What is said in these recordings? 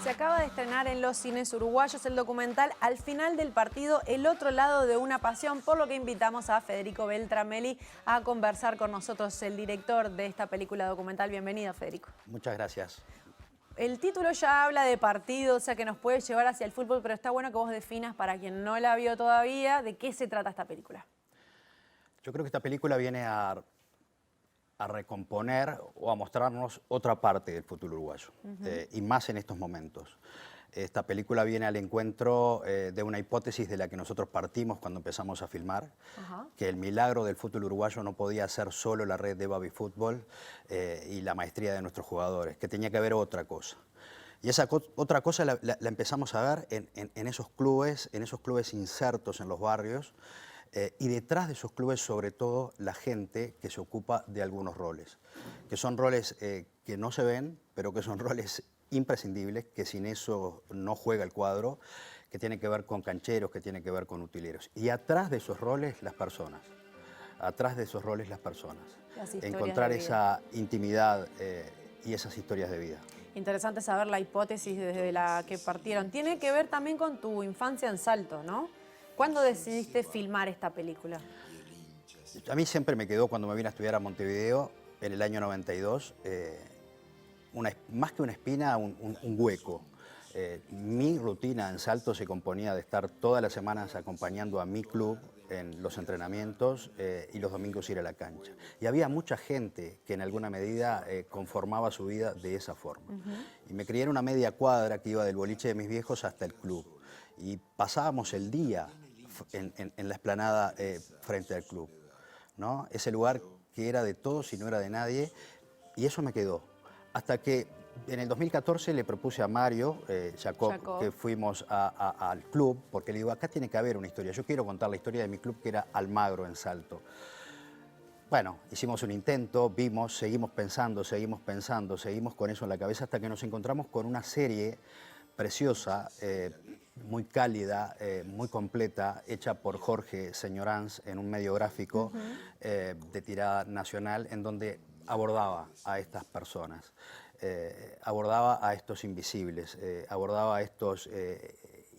Se acaba de estrenar en los cines uruguayos el documental Al final del partido, el otro lado de una pasión, por lo que invitamos a Federico Beltramelli a conversar con nosotros, el director de esta película documental. Bienvenido, Federico. Muchas gracias. El título ya habla de partido, o sea que nos puede llevar hacia el fútbol, pero está bueno que vos definas, para quien no la vio todavía, de qué se trata esta película. Yo creo que esta película viene a recomponer o a mostrarnos otra parte del fútbol uruguayo, y más en estos momentos. Esta película viene al encuentro de una hipótesis de la que nosotros partimos cuando empezamos a filmar, que el milagro del fútbol uruguayo no podía ser solo la red de Baby Fútbol y la maestría de nuestros jugadores, que tenía que haber otra cosa. Y esa otra cosa la empezamos a ver en esos clubes insertos en los barrios, y detrás de esos clubes, sobre todo, la gente que se ocupa de algunos roles, que son roles que no se ven, pero que son roles imprescindibles, que sin eso no juega el cuadro, que tiene que ver con cancheros, que tiene que ver con utileros. Y atrás de esos roles, las personas. Atrás de esos roles, las personas. Encontrar esa intimidad y esas historias de vida. Interesante saber la hipótesis desde la que partieron. Tiene que ver también con tu infancia en Salto, ¿no? ¿Cuándo decidiste filmar esta película? A mí siempre me quedó, cuando me vine a estudiar a Montevideo, en el año 92, más que una espina, un hueco. Mi rutina en Salto se componía de estar todas las semanas acompañando a mi club en los entrenamientos y los domingos ir a la cancha. Y había mucha gente que en alguna medida conformaba su vida de esa forma. Y me crié en una media cuadra que iba del boliche de mis viejos hasta el club. Y pasábamos el día en la explanada frente al club, ¿no? Ese lugar que era de todos y no era de nadie, y eso me quedó. Hasta que en el 2014 le propuse a Mario Jacob que fuimos al club, porque le digo, acá tiene que haber una historia. Yo quiero contar la historia de mi club, que era Almagro, en Salto. Bueno, hicimos un intento, vimos, seguimos pensando, seguimos con eso en la cabeza, hasta que nos encontramos con una serie preciosa, muy cálida, muy completa, hecha por Jorge Señoranz en un medio gráfico de tirada nacional, en donde abordaba a estas personas, abordaba a estos invisibles, abordaba a estos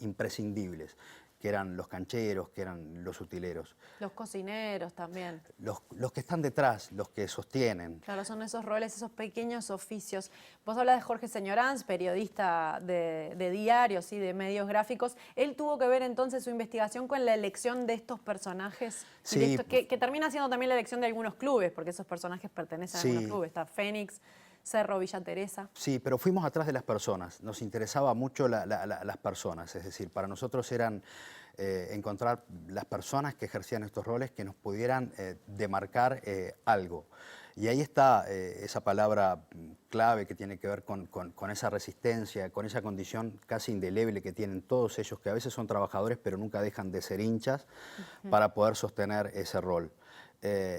imprescindibles, que eran los cancheros, que eran los utileros. Los cocineros también. Los que están detrás, los que sostienen. Claro, son esos roles, esos pequeños oficios. Vos hablas de Jorge Señoranz, periodista de diarios y de medios gráficos. ¿Él tuvo que ver entonces su investigación con la elección de estos personajes? Sí. Que termina siendo también la elección de algunos clubes, porque esos personajes pertenecen a algunos clubes. Está Fénix, Cerro, Villa Teresa. Sí, pero fuimos atrás de las personas. Nos interesaba mucho las personas. Es decir, para nosotros eran encontrar las personas que ejercían estos roles que nos pudieran demarcar algo. Y ahí está esa palabra clave que tiene que ver con esa resistencia, con esa condición casi indeleble que tienen todos ellos, que a veces son trabajadores pero nunca dejan de ser hinchas para poder sostener ese rol.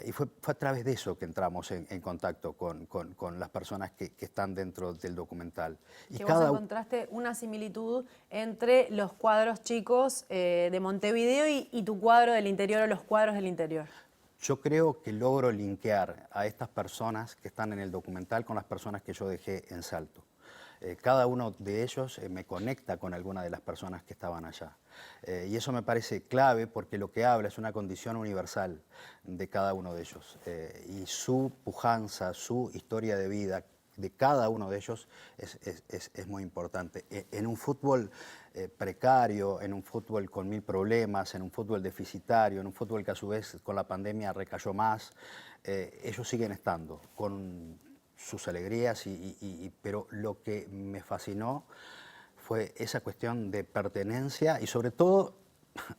Y fue a través de eso que entramos en contacto con las personas que están dentro del documental. Y que vos encontraste una similitud entre los cuadros chicos de Montevideo y tu cuadro del interior, o los cuadros del interior. Yo creo que logro linkear a estas personas que están en el documental con las personas que yo dejé en Salto. Cada uno de ellos me conecta con alguna de las personas que estaban allá. Y eso me parece clave, porque lo que habla es una condición universal de cada uno de ellos. Y su pujanza, su historia de vida de cada uno de ellos es muy importante. En un fútbol precario, en un fútbol con 1000 problemas, en un fútbol deficitario, en un fútbol que a su vez con la pandemia recayó más, ellos siguen estando con sus alegrías, pero lo que me fascinó fue esa cuestión de pertenencia y sobre todo,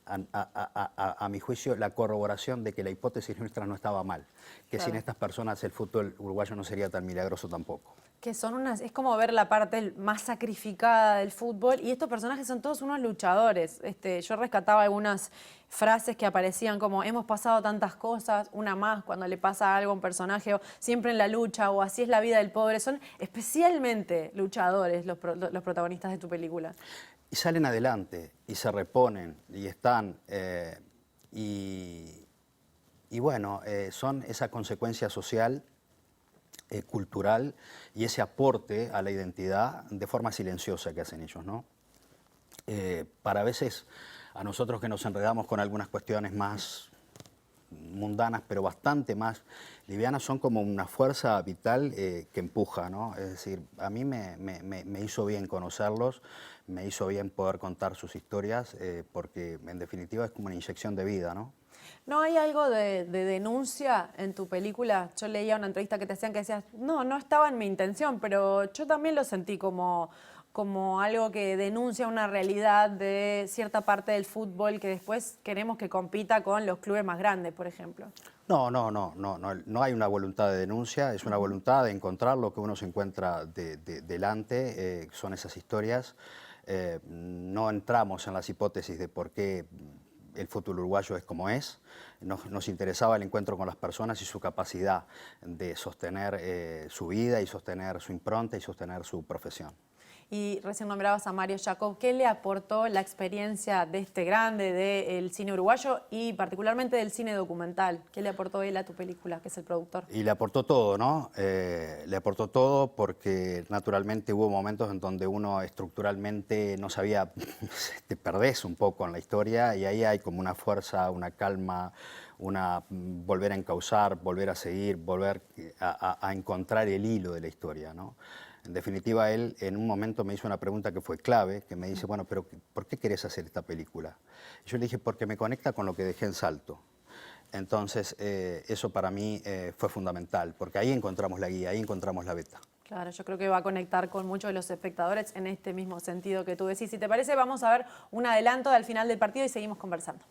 a mi juicio, la corroboración de que la hipótesis nuestra no estaba mal, que sin estas personas el fútbol uruguayo no sería tan milagroso tampoco. Que son es como ver la parte más sacrificada del fútbol, y estos personajes son todos unos luchadores. Yo rescataba algunas frases que aparecían como: hemos pasado tantas cosas, una más cuando le pasa algo a un personaje, o siempre en la lucha, o así es la vida del pobre. Son especialmente luchadores los protagonistas de tu película. Y salen adelante, y se reponen, y están, y bueno, son esa consecuencia social cultural y ese aporte a la identidad de forma silenciosa que hacen ellos, ¿no? Para veces a nosotros que nos enredamos con algunas cuestiones más mundanas, pero bastante más livianas, son como una fuerza vital que empuja, ¿no? Es decir, a mí me hizo bien conocerlos, me hizo bien poder contar sus historias, porque en definitiva es como una inyección de vida, ¿no? ¿No hay algo de denuncia en tu película? Yo leía una entrevista que te hacían que decías, no, no estaba en mi intención, pero yo también lo sentí como algo que denuncia una realidad de cierta parte del fútbol que después queremos que compita con los clubes más grandes, por ejemplo. No hay una voluntad de denuncia, es una voluntad de encontrar lo que uno se encuentra delante, son esas historias. No entramos en las hipótesis de por qué el fútbol uruguayo es como es. Nos interesaba el encuentro con las personas y su capacidad de sostener su vida y sostener su impronta y sostener su profesión. Y recién nombrabas a Mario Jacob. ¿Qué le aportó la experiencia de este grande del cine uruguayo y particularmente del cine documental? ¿Qué le aportó él a tu película, que es el productor? Y le aportó todo, ¿no? Le aportó todo porque naturalmente hubo momentos en donde uno estructuralmente no sabía, te perdés un poco en la historia y ahí hay como una fuerza, una calma, volver a encauzar, volver a seguir, volver a encontrar el hilo de la historia, ¿no? En definitiva, él en un momento me hizo una pregunta que fue clave, que me dice, bueno, pero ¿por qué querés hacer esta película? Y yo le dije, porque me conecta con lo que dejé en Salto. Entonces, eso para mí fue fundamental, porque ahí encontramos la guía, ahí encontramos la beta. Claro, yo creo que va a conectar con muchos de los espectadores en este mismo sentido que tú decís. Si te parece, vamos a ver un adelanto al final del partido y seguimos conversando.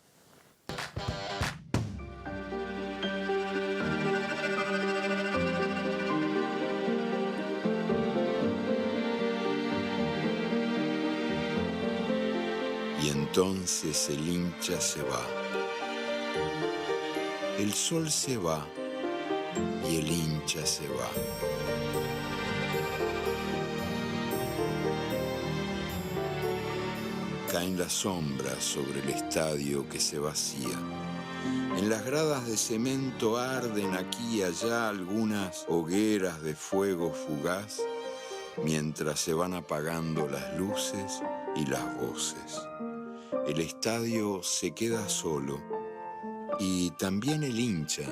Y entonces el hincha se va. El sol se va y el hincha se va. Caen las sombras sobre el estadio que se vacía. En las gradas de cemento arden aquí y allá algunas hogueras de fuego fugaz, mientras se van apagando las luces y las voces. El estadio se queda solo y también el hincha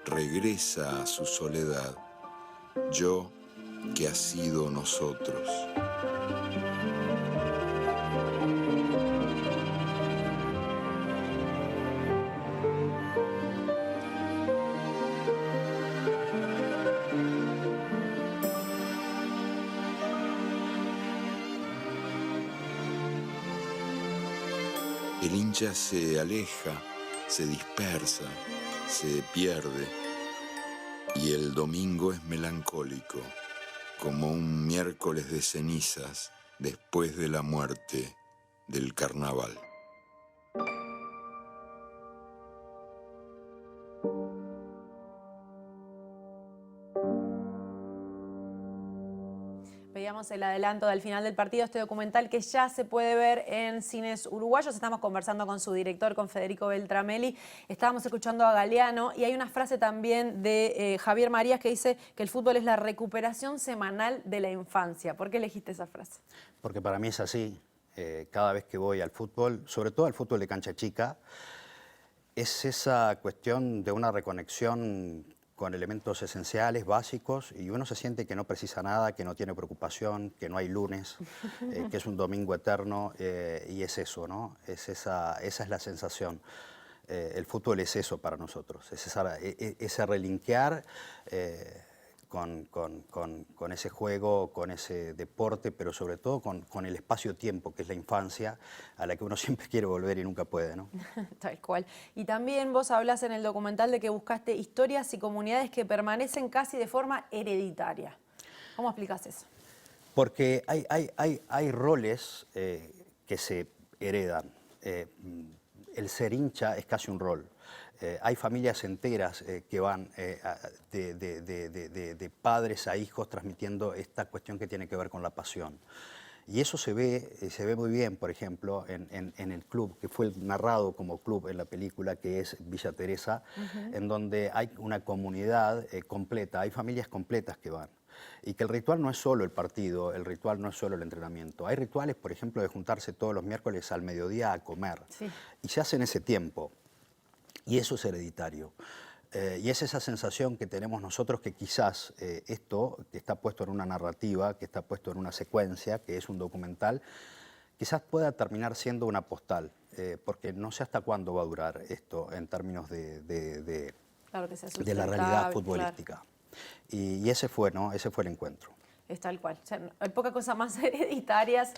regresa a su soledad, yo que ha sido nosotros. El hincha se aleja, se dispersa, se pierde, y el domingo es melancólico, como un miércoles de cenizas después de la muerte del carnaval. Veíamos el adelanto del final del partido, este documental que ya se puede ver en cines uruguayos. Estamos conversando con su director, con Federico Beltramelli. Estábamos escuchando a Galeano y hay una frase también de Javier Marías que dice que el fútbol es la recuperación semanal de la infancia. ¿Por qué elegiste esa frase? Porque para mí es así. Cada vez que voy al fútbol, sobre todo al fútbol de cancha chica, es esa cuestión de una reconexión con elementos esenciales, básicos, y uno se siente que no precisa nada, que no tiene preocupación, que no hay lunes, que es un domingo eterno, y es eso, ¿no? Esa es la sensación. El fútbol es eso para nosotros, es ese relinquear con ese juego, con ese deporte, pero sobre todo con el espacio-tiempo, que es la infancia, a la que uno siempre quiere volver y nunca puede, ¿no? Tal cual. Y también vos hablas en el documental de que buscaste historias y comunidades que permanecen casi de forma hereditaria. ¿Cómo explicas eso? Porque hay roles que se heredan. El ser hincha es casi un rol. Hay familias enteras que van de padres a hijos transmitiendo esta cuestión que tiene que ver con la pasión. Y eso se ve muy bien, por ejemplo, en el club, que fue narrado como club en la película, que es Villa Teresa, en donde hay una comunidad completa, hay familias completas que van. Y que el ritual no es solo el partido, el ritual no es solo el entrenamiento. Hay rituales, por ejemplo, de juntarse todos los miércoles al mediodía a comer. Sí. Y se hace en ese tiempo. Y eso es hereditario. Y es esa sensación que tenemos nosotros que quizás esto, que está puesto en una narrativa, que está puesto en una secuencia, que es un documental, quizás pueda terminar siendo una postal, porque no sé hasta cuándo va a durar esto en términos Claro que sea de la realidad sustentable, futbolística. claro. Y ese fue, ¿no? Ese fue el encuentro. Es tal cual. O sea, hay poca cosa más hereditarias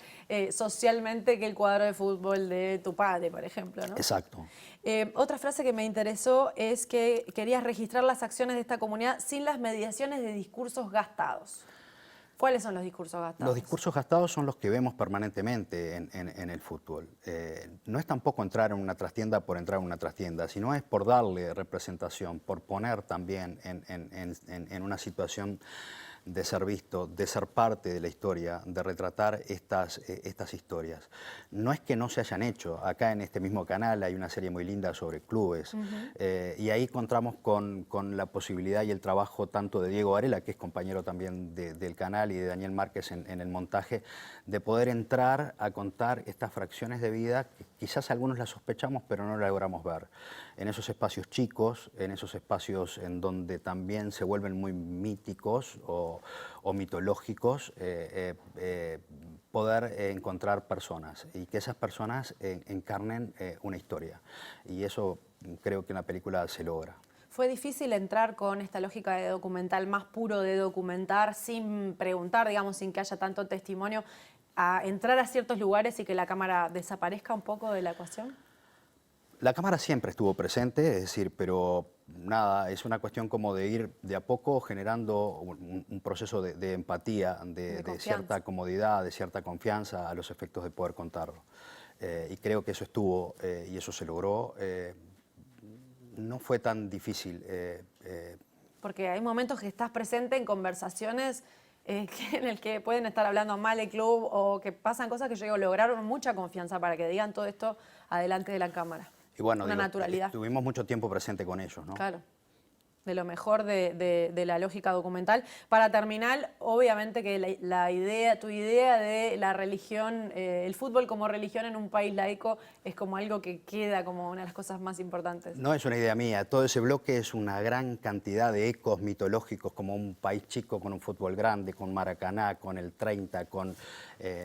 socialmente que el cuadro de fútbol de tu padre, por ejemplo, ¿no? Exacto. Otra frase que me interesó es que querías registrar las acciones de esta comunidad sin las mediaciones de discursos gastados. ¿Cuáles son los discursos gastados? Los discursos gastados son los que vemos permanentemente en el fútbol. No es tampoco entrar en una trastienda por entrar en una trastienda, sino es por darle representación, por poner también en una situación de ser visto, de ser parte de la historia, de retratar estas historias. No es que no se hayan hecho. Acá en este mismo canal hay una serie muy linda sobre clubes y ahí encontramos con la posibilidad y el trabajo tanto de Diego Varela, que es compañero también del canal, y de Daniel Márquez en el montaje, de poder entrar a contar estas fracciones de vida que quizás algunos las sospechamos pero no las logramos ver. En esos espacios chicos, en esos espacios en donde también se vuelven muy míticos o mitológicos, poder encontrar personas y que esas personas encarnen una historia. Y eso creo que en la película se logra. ¿Fue difícil entrar con esta lógica de documental, más puro de documentar, sin preguntar, digamos, sin que haya tanto testimonio, a entrar a ciertos lugares y que la cámara desaparezca un poco de la ecuación? La cámara siempre estuvo presente, es decir, pero nada, es una cuestión como de ir de a poco generando un proceso de empatía, de cierta comodidad, de cierta confianza a los efectos de poder contarlo. Y creo que eso estuvo y eso se logró. No fue tan difícil. Porque hay momentos que estás presente en conversaciones en el que pueden estar hablando mal el club o que pasan cosas que yo digo, lograron mucha confianza para que digan todo esto adelante de la cámara. Y bueno, una naturalidad. Tuvimos mucho tiempo presente con ellos, ¿no? Claro, de lo mejor de la lógica documental. Para terminar, obviamente que tu idea de la religión, el fútbol como religión en un país laico es como algo que queda como una de las cosas más importantes. No es una idea mía, todo ese bloque es una gran cantidad de ecos mitológicos, como un país chico con un fútbol grande, con Maracaná, con el 30, con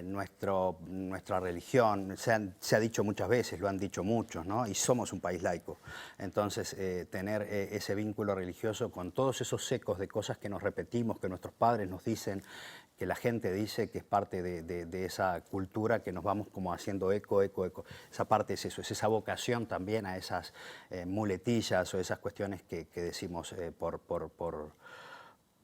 nuestra religión. Se ha dicho muchas veces, lo han dicho muchos, ¿no? Y somos un país laico. Entonces, tener ese vínculo religioso con todos esos ecos de cosas que nos repetimos, que nuestros padres nos dicen, que la gente dice que es parte de esa cultura que nos vamos como haciendo eco. Esa parte es eso, es esa vocación también a esas muletillas o esas cuestiones que decimos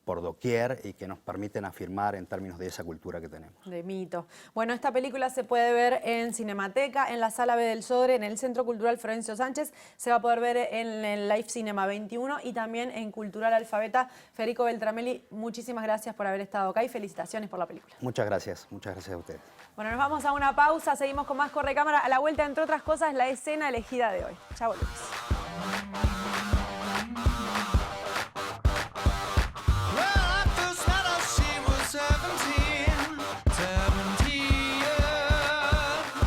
por doquier y que nos permiten afirmar en términos de esa cultura que tenemos. De mito. Bueno, esta película se puede ver en Cinemateca, en la Sala B del Sodre, en el Centro Cultural Florencio Sánchez. Se va a poder ver en el Live Cinema 21 y también en Cultural Alfabeta. Federico Beltramelli, muchísimas gracias por haber estado acá y felicitaciones por la película. Muchas gracias a ustedes. Bueno, nos vamos a una pausa, seguimos con más Correcámara. A la vuelta, entre otras cosas, la escena elegida de hoy. Ya volvemos.